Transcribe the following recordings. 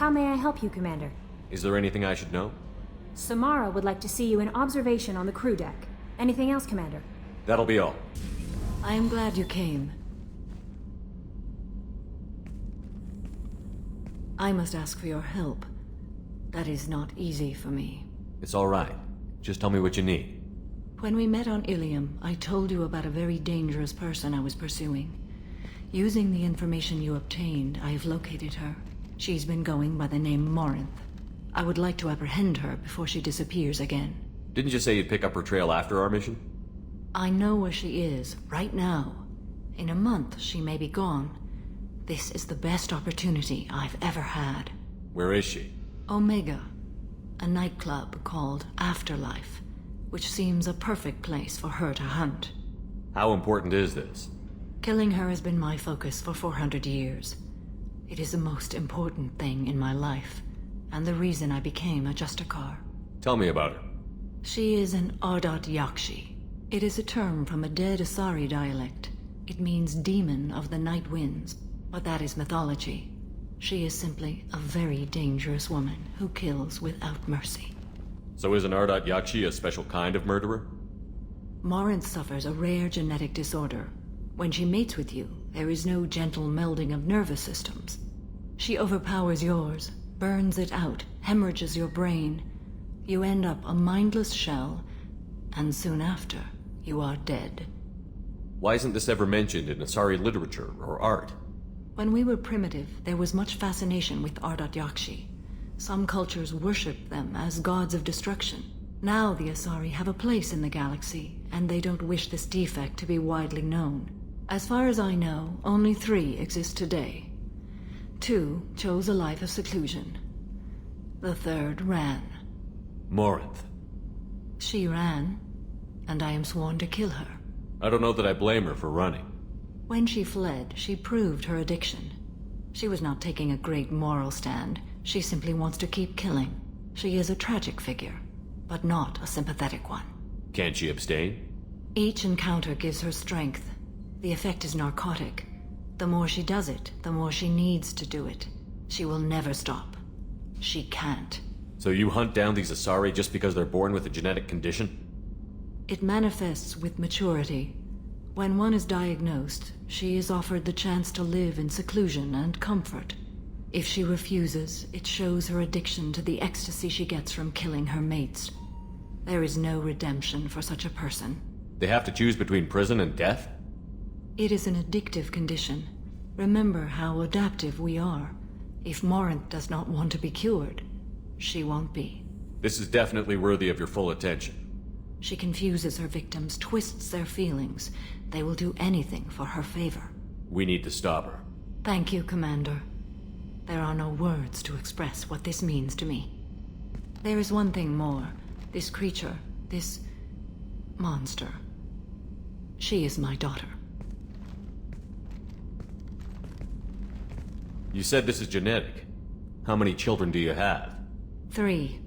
How may I help you, Commander? Is there anything I should know? Samara would like to see you in observation on the crew deck. Anything else, Commander? That'll be all. I am glad you came. I must ask for your help. That is not easy for me. It's all right. Just tell me what you need. When we met on Ilium, I told you about a very dangerous person I was pursuing. Using the information you obtained, I have located her. She's been going by the name Morinth. I would like to apprehend her before she disappears again. Didn't you say you'd pick up her trail after our mission? I know where she is, right now. In a month, she may be gone. This is the best opportunity I've ever had. Where is she? Omega, a nightclub called Afterlife, which seems a perfect place for her to hunt. How important is this? Killing her has been my focus for 400 years. It is the most important thing in my life, and the reason I became a Justicar. Tell me about her. She is an Ardat Yakshi. It is a term from a dead Asari dialect. It means demon of the night winds, but that is mythology. She is simply a very dangerous woman who kills without mercy. So is an Ardat Yakshi a special kind of murderer? Morinth suffers a rare genetic disorder. When she mates with you, there is no gentle melding of nervous systems. She overpowers yours, burns it out, hemorrhages your brain. You end up a mindless shell, and soon after, you are dead. Why isn't this ever mentioned in Asari literature or art? When we were primitive, there was much fascination with Ardat Yakshi. Some cultures worshipped them as gods of destruction. Now the Asari have a place in the galaxy, and they don't wish this defect to be widely known. As far as I know, only 3 exist today. 2 chose a life of seclusion. The 3rd ran. Morinth. She ran, and I am sworn to kill her. I don't know that I blame her for running. When she fled, she proved her addiction. She was not taking a great moral stand. She simply wants to keep killing. She is a tragic figure, but not a sympathetic one. Can't she abstain? Each encounter gives her strength. The effect is narcotic. The more she does it, the more she needs to do it. She will never stop. She can't. So you hunt down these Asari just because they're born with a genetic condition? It manifests with maturity. When one is diagnosed, she is offered the chance to live in seclusion and comfort. If she refuses, it shows her addiction to the ecstasy she gets from killing her mates. There is no redemption for such a person. They have to choose between prison and death? It is an addictive condition. Remember how adaptive we are. If Morinth does not want to be cured, she won't be. This is definitely worthy of your full attention. She confuses her victims, twists their feelings. They will do anything for her favor. We need to stop her. Thank you, Commander. There are no words to express what this means to me. There is one thing more. This creature, this monster. She is my daughter. You said this is genetic. How many children do you have? 3.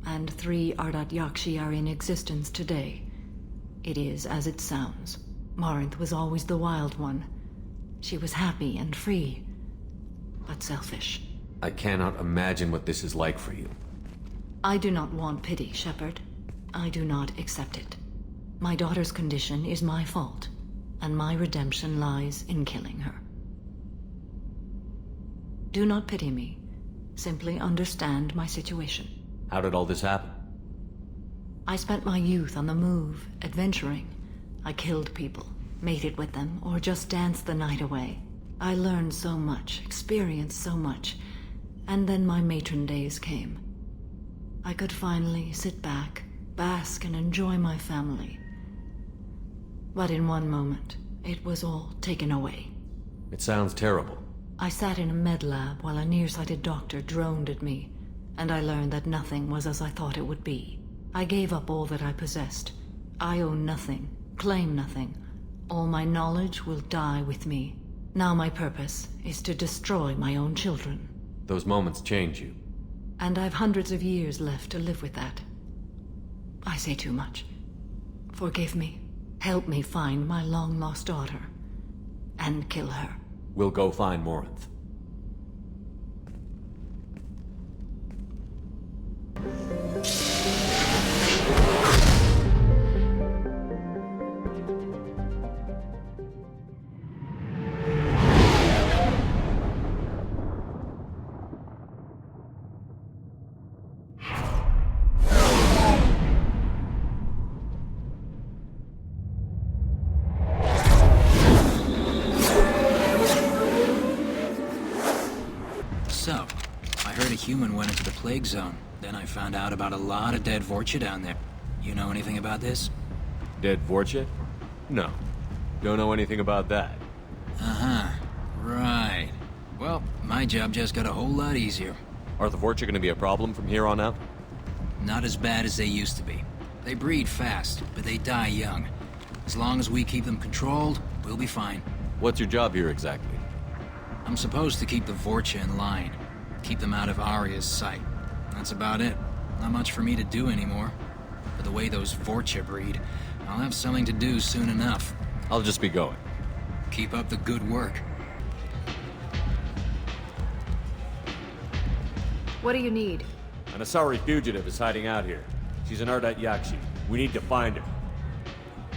And 3 Ardat Yakshi are in existence today. It is as it sounds. Morinth was always the wild one. She was happy and free, but selfish. I cannot imagine what this is like for you. I do not want pity, Shepard. I do not accept it. My daughter's condition is my fault, and my redemption lies in killing her. Do not pity me. Simply understand my situation. How did all this happen? I spent my youth on the move, adventuring. I killed people, mated with them, or just danced the night away. I learned so much, experienced so much, and then my matron days came. I could finally sit back, bask and enjoy my family. But in one moment, it was all taken away. It sounds terrible. I sat in a med lab while a nearsighted doctor droned at me, and I learned that nothing was as I thought it would be. I gave up all that I possessed. I own nothing, claim nothing. All my knowledge will die with me. Now my purpose is to destroy my own children. Those moments change you. And I've hundreds of years left to live with that. I say too much. Forgive me. Help me find my long-lost daughter. And kill her. We'll go find Morinth. So, I heard a human went into the plague zone. Then I found out about a lot of dead Vorcha down there. You know anything about this? Dead Vorcha? No. Don't know anything about that. Uh-huh. Right. Well, my job just got a whole lot easier. Are the Vorcha gonna be a problem from here on out? Not as bad as they used to be. They breed fast, but they die young. As long as we keep them controlled, we'll be fine. What's your job here exactly? I'm supposed to keep the Vorcha in line. Keep them out of Arya's sight. That's about it. Not much for me to do anymore. But the way those Vorcha breed, I'll have something to do soon enough. I'll just be going. Keep up the good work. What do you need? An Asari fugitive is hiding out here. She's an Ardat Yakshi. We need to find her.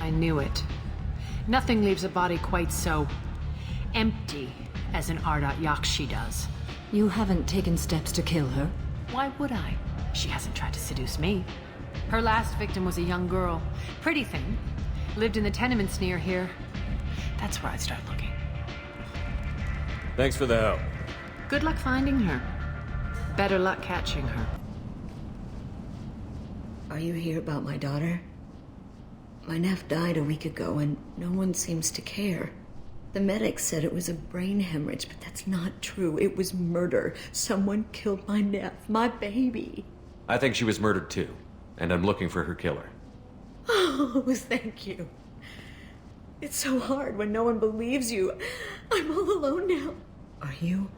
I knew it. Nothing leaves a body quite so empty as an Ardat Yakshi does. You haven't taken steps to kill her? Why would I? She hasn't tried to seduce me. Her last victim was a young girl. Pretty thing. Lived in the tenements near here. That's where I'd start looking. Thanks for the help. Good luck finding her. Better luck catching her. Are you here about my daughter? My nephew died a week ago and no one seems to care. The medics said it was a brain hemorrhage, but that's not true. It was murder. Someone killed my nephew, my baby. I think she was murdered too, and I'm looking for her killer. Oh, thank you. It's so hard when no one believes you. I'm all alone now. Are you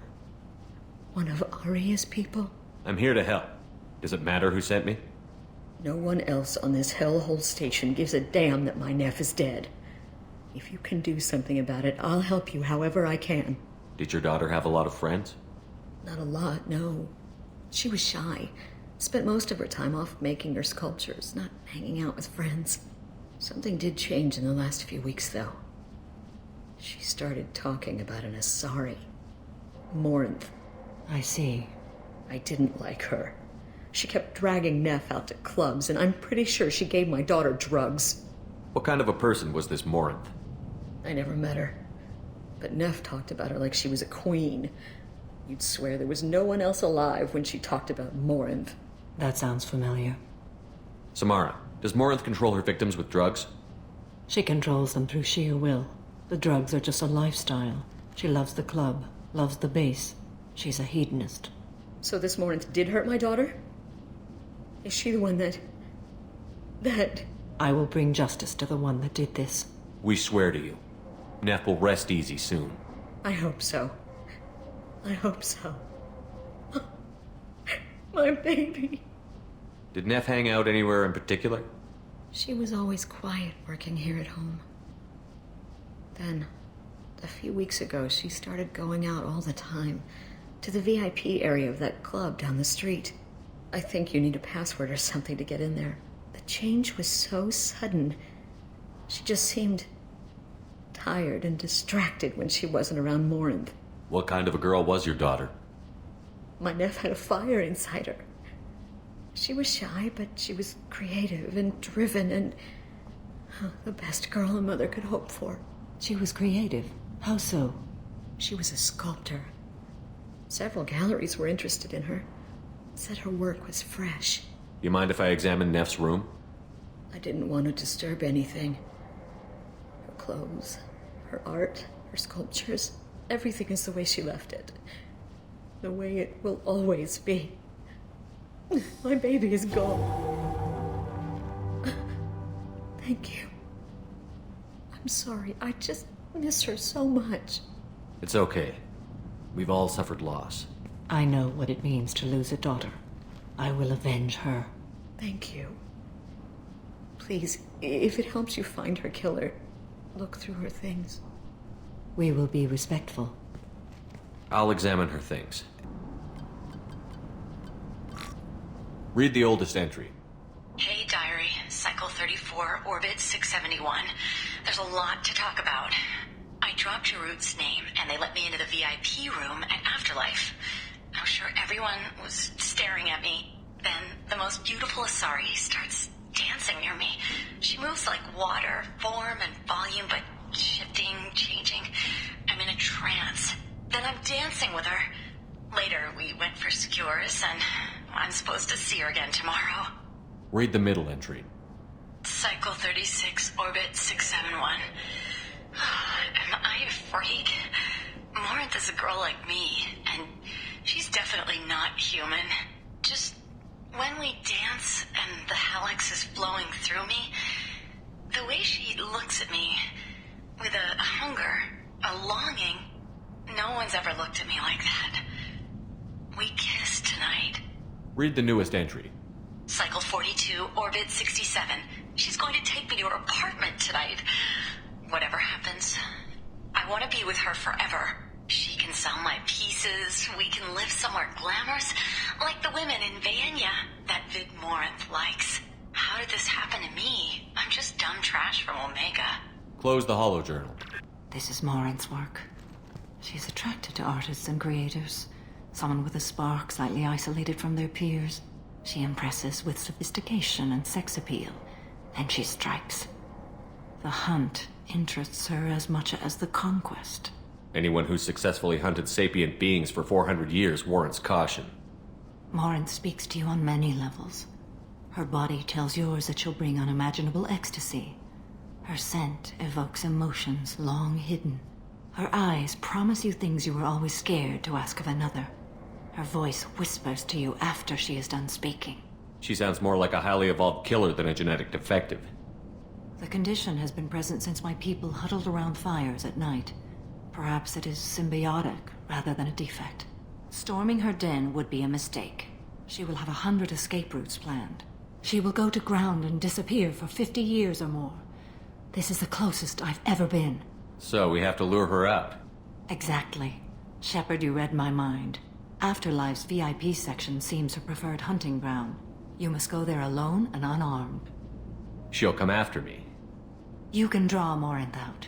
one of Arya's people? I'm here to help. Does it matter who sent me? No one else on this hellhole station gives a damn that my nephew is dead. If you can do something about it, I'll help you however I can. Did your daughter have a lot of friends? Not a lot, no. She was shy. Spent most of her time off making her sculptures, not hanging out with friends. Something did change in the last few weeks, though. She started talking about an Asari. Morinth. I see. I didn't like her. She kept dragging Neff out to clubs, and I'm pretty sure she gave my daughter drugs. What kind of a person was this Morinth? I never met her. But Neff talked about her like she was a queen. You'd swear there was no one else alive when she talked about Morinth. That sounds familiar. Samara, does Morinth control her victims with drugs? She controls them through sheer will. The drugs are just a lifestyle. She loves the club, loves the base. She's a hedonist. So this Morinth did hurt my daughter? Is she the one that... I will bring justice to the one that did this. We swear to you. Neff will rest easy soon. I hope so. I hope so. My baby. Did Neff hang out anywhere in particular? She was always quiet working here at home. Then, a few weeks ago, she started going out all the time to the VIP area of that club down the street. I think you need a password or something to get in there. The change was so sudden. She just seemed tired and distracted when she wasn't around Morinth. What kind of a girl was your daughter? My nephew had a fire inside her. She was shy, but she was creative and driven and the best girl a mother could hope for. She was creative. How so? She was a sculptor. Several galleries were interested in her. Said her work was fresh. You mind if I examine Neff's room? I didn't want to disturb anything. Her clothes, her art, her sculptures, everything is the way she left it. The way it will always be. My baby is gone. Thank you. I'm sorry, I just miss her so much. It's okay. We've all suffered loss. I know what it means to lose a daughter. I will avenge her. Thank you. Please, if it helps you find her killer, look through her things. We will be respectful. I'll examine her things. Read the oldest entry. Hey, Diary. Cycle 34, Orbit 671. There's a lot to talk about. I dropped Jarut's name, and they let me into the VIP room at Afterlife. I'm sure everyone was staring at me. Then the most beautiful Asari starts dancing near me. She moves like water, form and volume, but shifting, changing. I'm in a trance. Then I'm dancing with her. Later, yours, and I'm supposed to see her again tomorrow. Read the middle entry. Cycle 36, orbit 671. Am I a freak? Morinth is a girl like me, and she's definitely not human. Just when we dance and the Helix is flowing through me, the way she looks at me with a hunger, a longing, no one's ever looked at me like that. We kissed tonight. Read the newest entry. Cycle 42, orbit 67. She's going to take me to her apartment tonight. Whatever happens, I want to be with her forever. She can sell my pieces. We can live somewhere glamorous, like the women in Vanya that Vid Morinth likes. How did this happen to me? I'm just dumb trash from Omega. Close the holojournal. This is Morinth's work. She's attracted to artists and creators. Someone with a spark, slightly isolated from their peers. She impresses with sophistication and sex appeal. Then she strikes. The hunt interests her as much as the conquest. Anyone who's successfully hunted sapient beings for 400 years warrants caution. Morinth speaks to you on many levels. Her body tells yours that she'll bring unimaginable ecstasy. Her scent evokes emotions long hidden. Her eyes promise you things you were always scared to ask of another. Her voice whispers to you after she is done speaking. She sounds more like a highly evolved killer than a genetic defective. The condition has been present since my people huddled around fires at night. Perhaps it is symbiotic rather than a defect. Storming her den would be a mistake. She will have 100 escape routes planned. She will go to ground and disappear for 50 years or more. This is the closest I've ever been. So we have to lure her out. Exactly. Shepard, you read my mind. Afterlife's VIP section seems her preferred hunting ground. You must go there alone and unarmed. She'll come after me. You can draw Morinth out.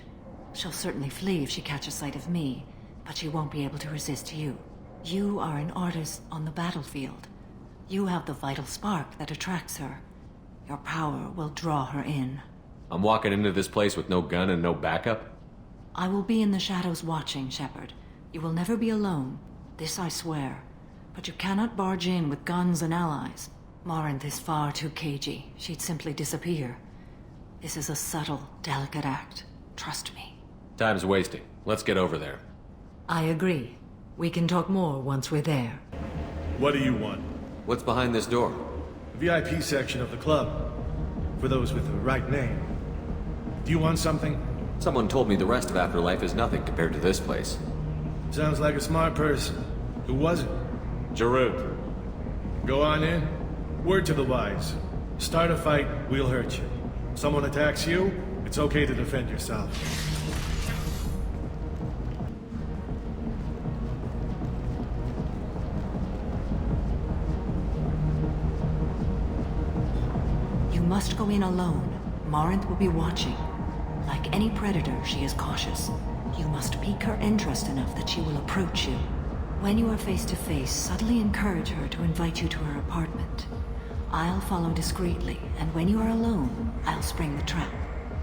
She'll certainly flee if she catches sight of me, but she won't be able to resist you. You are an artist on the battlefield. You have the vital spark that attracts her. Your power will draw her in. I'm walking into this place with no gun and no backup? I will be in the shadows watching, Shepard. You will never be alone. This I swear. But you cannot barge in with guns and allies. Morinth is far too cagey. She'd simply disappear. This is a subtle, delicate act. Trust me. Time's wasting. Let's get over there. I agree. We can talk more once we're there. What do you want? What's behind this door? The VIP section of the club. For those with the right name. Do you want something? Someone told me the rest of Afterlife is nothing compared to this place. Sounds like a smart person. Who was it? Jarut. Go on in. Word to the wise. Start a fight, we'll hurt you. Someone attacks you, it's okay to defend yourself. You must go in alone. Morinth will be watching. Like any predator, she is cautious. You must pique her interest enough that she will approach you. When you are face to face, subtly encourage her to invite you to her apartment. I'll follow discreetly, and when you are alone, I'll spring the trap.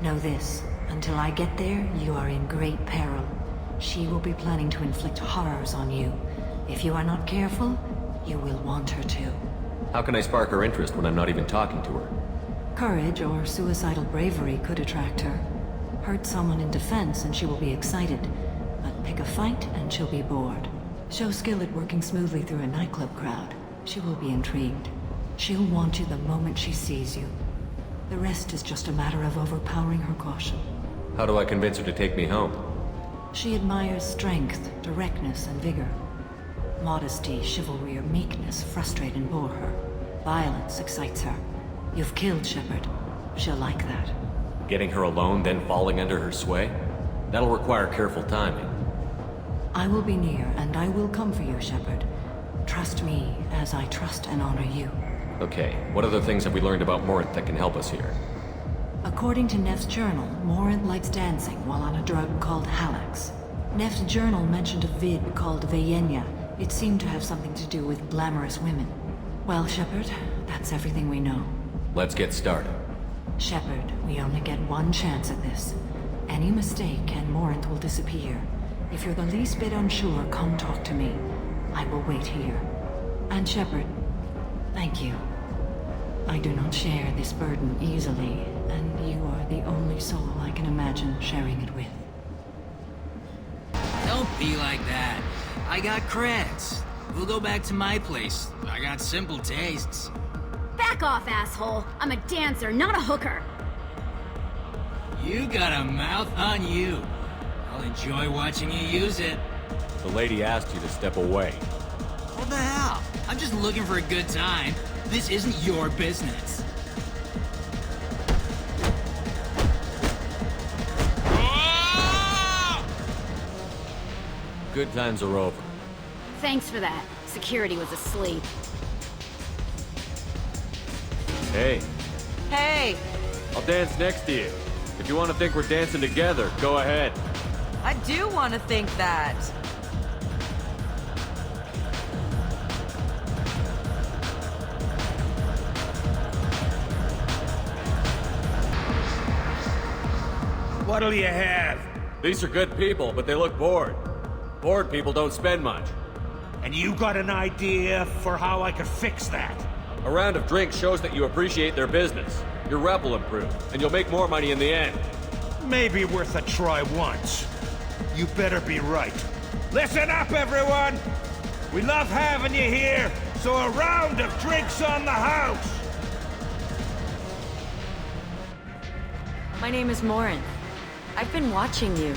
Know this, until I get there, you are in great peril. She will be planning to inflict horrors on you. If you are not careful, you will want her to. How can I spark her interest when I'm not even talking to her? Courage or suicidal bravery could attract her. Hurt someone in defense and she will be excited, but pick a fight and she'll be bored. Show skill at working smoothly through a nightclub crowd. She will be intrigued. She'll want you the moment she sees you. The rest is just a matter of overpowering her caution. How do I convince her to take me home? She admires strength, directness, and vigor. Modesty, chivalry, or meekness frustrate and bore her. Violence excites her. You've killed Shepard. She'll like that. Getting her alone, then falling under her sway? That'll require careful timing. I will be near, and I will come for you, Shepard. Trust me, as I trust and honor you. Okay, what other things have we learned about Morinth that can help us here? According to Neff's journal, Morinth likes dancing while on a drug called Halax. Neff's journal mentioned a vid called Vayenya. It seemed to have something to do with glamorous women. Well, Shepard, that's everything we know. Let's get started. Shepard, we only get one chance at this. Any mistake and Morinth will disappear. If you're the least bit unsure, come talk to me. I will wait here. And Shepard, thank you. I do not share this burden easily, and you are the only soul I can imagine sharing it with. Don't be like that. I got creds. We'll go back to my place. I got simple tastes. Back off, asshole. I'm a dancer, not a hooker. You got a mouth on you. I'll enjoy watching you use it. The lady asked you to step away. What the hell? I'm just looking for a good time. This isn't your business. Good times are over. Thanks for that. Security was asleep. Hey, Hey, I'll dance next to you. If you want to think we're dancing together, go ahead. I do want to think that. What'll you have? These are good people, but they look bored. Bored people don't spend much. And you got an idea for how I could fix that? A round of drinks shows that you appreciate their business. Your rep will improve, and you'll make more money in the end. Maybe worth a try once. You better be right. Listen up, everyone! We love having you here, so a round of drinks on the house! My name is Morinth. I've been watching you.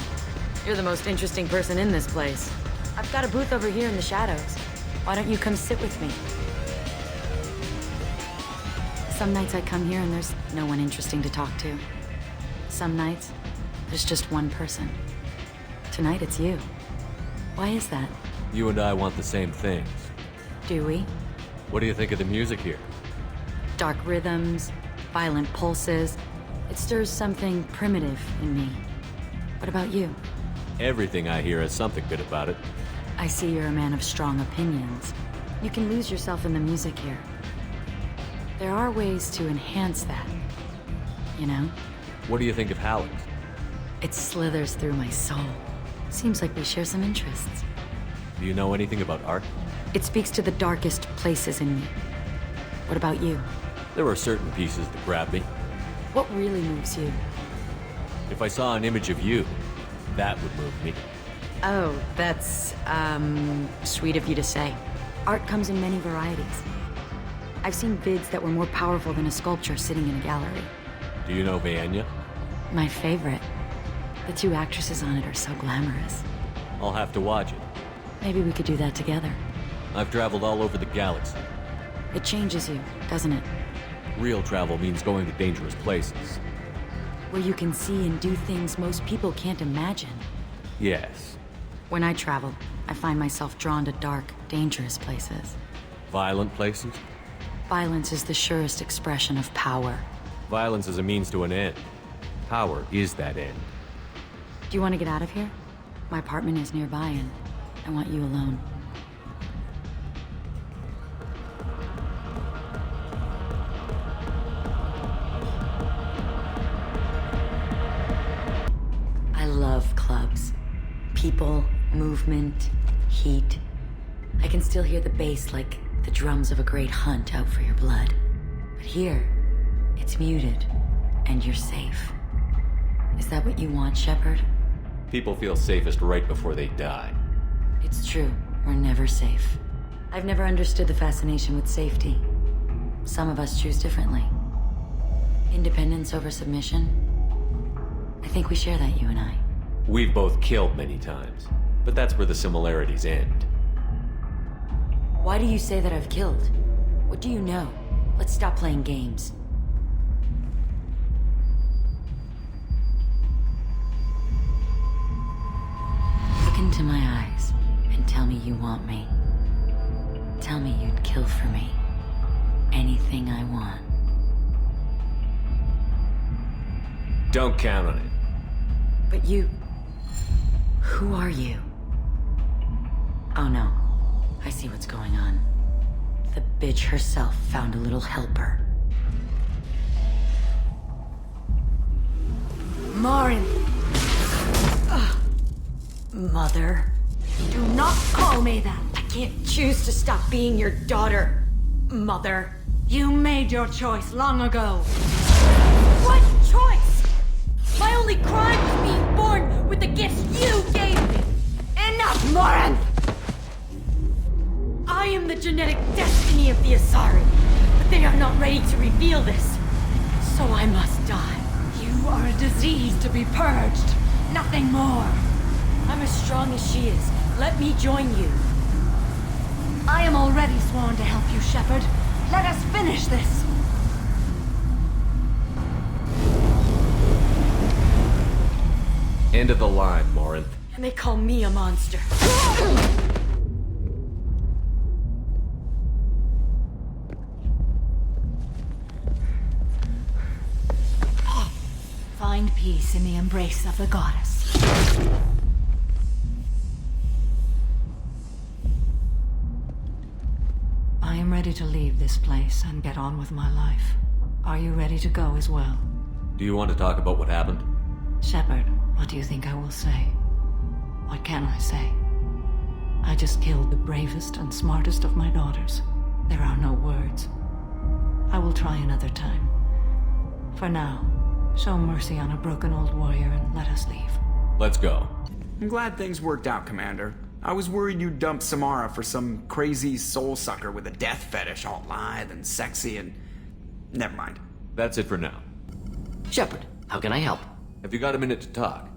You're the most interesting person in this place. I've got a booth over here in the shadows. Why don't you come sit with me? Some nights I come here and there's no one interesting to talk to. Some nights, there's just one person. Tonight it's you. Why is that? You and I want the same things. Do we? What do you think of the music here? Dark rhythms, violent pulses. It stirs something primitive in me. What about you? Everything I hear has something good about it. I see you're a man of strong opinions. You can lose yourself in the music here. There are ways to enhance that, you know? What do you think of Howard? It slithers through my soul. Seems like we share some interests. Do you know anything about art? It speaks to the darkest places in me. What about you? There are certain pieces that grab me. What really moves you? If I saw an image of you, that would move me. Oh, that's, sweet of you to say. Art comes in many varieties. I've seen vids that were more powerful than a sculpture sitting in a gallery. Do you know Vianya? My favorite. The two actresses on it are so glamorous. I'll have to watch it. Maybe we could do that together. I've traveled all over the galaxy. It changes you, doesn't it? Real travel means going to dangerous places. Where you can see and do things most people can't imagine. Yes. When I travel, I find myself drawn to dark, dangerous places. Violent places? Violence is the surest expression of power. Violence is a means to an end. Power is that end. Do you want to get out of here? My apartment is nearby and I want you alone. I love clubs. People, movement, heat. I can still hear the bass like the drums of a great hunt out for your blood. But here, it's muted, and you're safe. Is that what you want, Shepard? People feel safest right before they die. It's true. We're never safe. I've never understood the fascination with safety. Some of us choose differently. Independence over submission. I think we share that, you and I. We've both killed many times, but that's where the similarities end. Why do you say that I've killed? What do you know? Let's stop playing games. Look into my eyes and tell me you want me. Tell me you'd kill for me. Anything I want. Don't count on it. But you... Who are you? Oh no. I see what's going on. The bitch herself found a little helper. Morinth! Mother. Do not call me that! can't choose to stop being your daughter, Mother. You made your choice long ago. What choice? My only crime was being born with the gifts you gave me. Enough, Morinth! I am the genetic destiny of the Asari, but they are not ready to reveal this. So I must die. You are a disease to be purged. Nothing more. I'm as strong as she is. Let me join you. I am already sworn to help you, Shepard. Let us finish this. End of the line, Morinth. And they call me a monster. Find peace in the embrace of the goddess. I am ready to leave this place and get on with my life. Are you ready to go as well? Do you want to talk about what happened? Shepard, what do you think I will say? What can I say? I just killed the bravest and smartest of my daughters. There are no words. I will try another time. For now, show mercy on a broken old warrior and let us leave. Let's go. I'm glad things worked out, Commander. I was worried you'd dump Samara for some crazy soul sucker with a death fetish, all lithe and sexy and... Never mind. That's it for now. Shepard, how can I help? Have you got a minute to talk?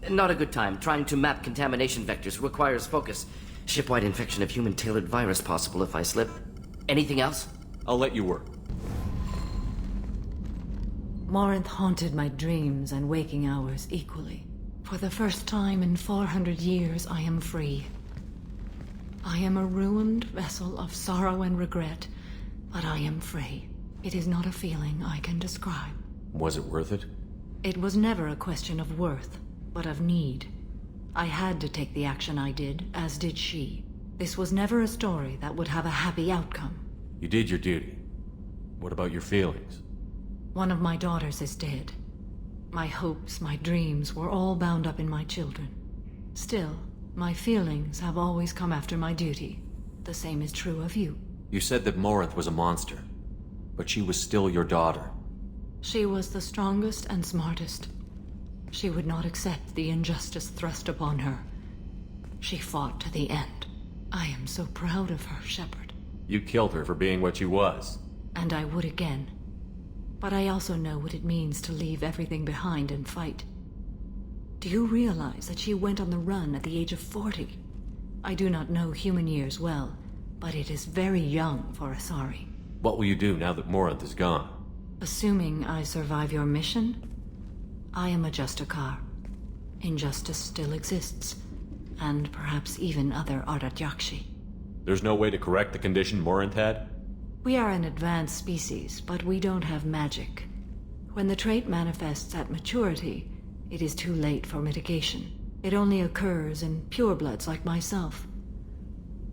Not a good time. Trying to map contamination vectors requires focus. Shipwide infection of human-tailored virus possible if I slip. Anything else? I'll let you work. Morinth haunted my dreams and waking hours equally. For the first time in 400 years, I am free. I am a ruined vessel of sorrow and regret, but I am free. It is not a feeling I can describe. Was it worth it? It was never a question of worth, but of need. I had to take the action I did, as did she. This was never a story that would have a happy outcome. You did your duty. What about your feelings? One of my daughters is dead. My hopes, my dreams were all bound up in my children. Still, my feelings have always come after my duty. The same is true of you. You said that Morinth was a monster, but she was still your daughter. She was the strongest and smartest. She would not accept the injustice thrust upon her. She fought to the end. I am so proud of her, Shepard. You killed her for being what she was. And I would again. But I also know what it means to leave everything behind and fight. Do you realize that she went on the run at the age of 40? I do not know human years well, but it is very young for Asari. What will you do now that Morinth is gone? Assuming I survive your mission, I am a Justicar. Injustice still exists, and perhaps even other Ardat-Yakshi. There's no way to correct the condition Morinth had? We are an advanced species, but we don't have magic. When the trait manifests at maturity, it is too late for mitigation. It only occurs in purebloods like myself.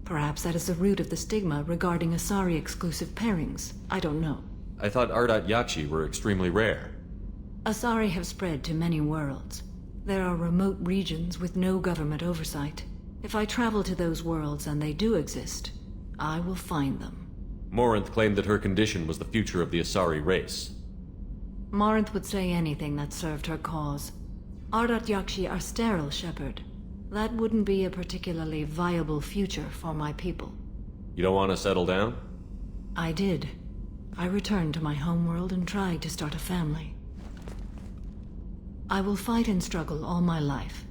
Perhaps that is the root of the stigma regarding Asari-exclusive pairings. I don't know. I thought Ardat-Yakshi were extremely rare. Asari have spread to many worlds. There are remote regions with no government oversight. If I travel to those worlds and they do exist, I will find them. Morinth claimed that her condition was the future of the Asari race. Morinth would say anything that served her cause. Ardat-Yakshi are sterile, Shepard. That wouldn't be a particularly viable future for my people. You don't want to settle down? I did. I returned to my homeworld and tried to start a family. I will fight and struggle all my life.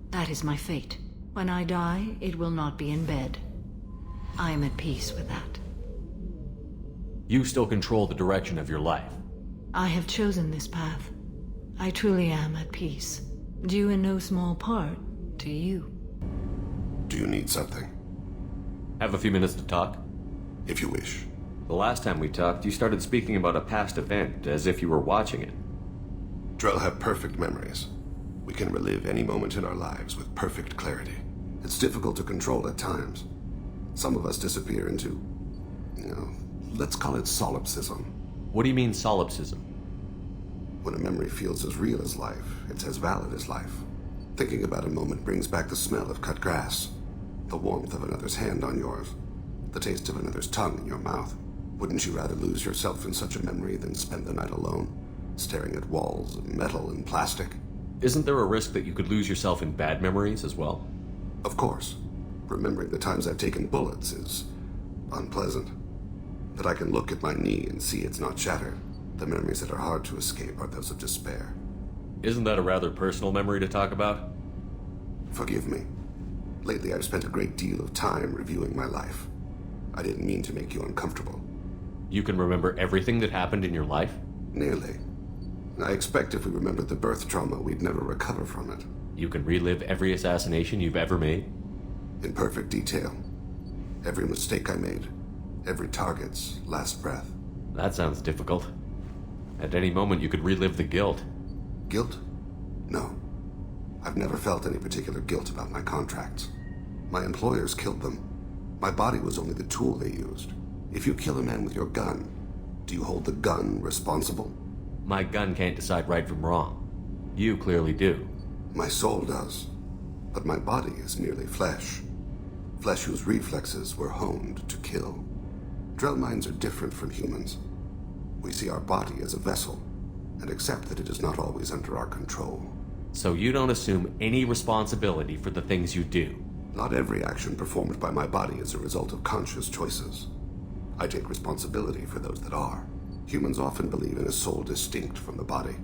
That is my fate. When I die, it will not be in bed. I am at peace with that. You still control the direction of your life. I have chosen this path. I truly am at peace. Due in no small part to you. Do you need something? Have a few minutes to talk? If you wish. The last time we talked, you started speaking about a past event, as if you were watching it. Drell have perfect memories. We can relive any moment in our lives with perfect clarity. It's difficult to control at times. Some of us disappear into, let's call it solipsism. What do you mean, solipsism? When a memory feels as real as life, it's as valid as life. Thinking about a moment brings back the smell of cut grass, The warmth of another's hand on yours. The taste of another's tongue in your mouth. Wouldn't you rather lose yourself in such a memory than spend the night alone, staring at walls of metal and plastic? Isn't there a risk that you could lose yourself in bad memories as well? Of course. Remembering the times I've taken bullets is unpleasant. But I can look at my knee and see it's not shattered. The memories that are hard to escape are those of despair. Isn't that a rather personal memory to talk about? Forgive me. Lately I've spent a great deal of time reviewing my life. I didn't mean to make you uncomfortable. You can remember everything that happened in your life? Nearly. I expect if we remembered the birth trauma, we'd never recover from it. You can relive every assassination you've ever made? In perfect detail. Every mistake I made. Every target's last breath. That sounds difficult. At any moment you could relive the guilt. Guilt? No. I've never felt any particular guilt about my contracts. My employers killed them. My body was only the tool they used. If you kill a man with your gun, do you hold the gun responsible? My gun can't decide right from wrong. You clearly do. My soul does. But my body is merely flesh. Flesh whose reflexes were honed to kill. Drell minds are different from humans. We see our body as a vessel, and accept that it is not always under our control. So you don't assume any responsibility for the things you do? Not every action performed by my body is a result of conscious choices. I take responsibility for those that are. Humans often believe in a soul distinct from the body.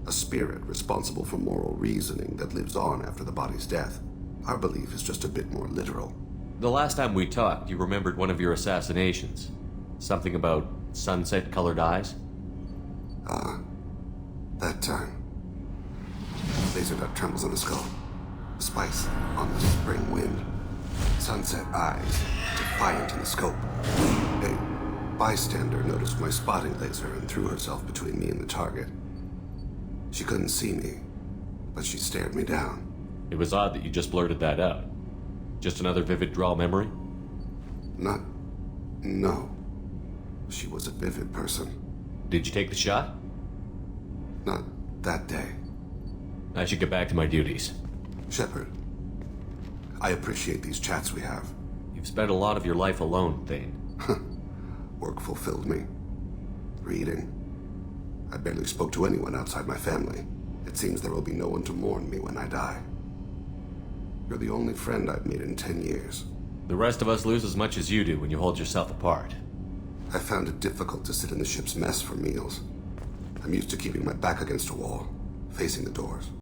A spirit responsible for moral reasoning that lives on after the body's death. Our belief is just a bit more literal. The last time we talked, you remembered one of your assassinations. Something about sunset-colored eyes? That time. Laser dot trembles on the skull. Spice on the spring wind. Sunset eyes, defiant in the scope. A bystander noticed my spotting laser and threw herself between me and the target. She couldn't see me, but she stared me down. It was odd that you just blurted that out. Just another vivid draw memory? No. She was a vivid person. Did you take the shot? Not that day. I should get back to my duties. Shepard, I appreciate these chats we have. You've spent a lot of your life alone, Thane. Work fulfilled me. Reading. I barely spoke to anyone outside my family. It seems there will be no one to mourn me when I die. You're the only friend I've made in 10 years. The rest of us lose as much as you do when you hold yourself apart. I found it difficult to sit in the ship's mess for meals. I'm used to keeping my back against a wall, facing the doors.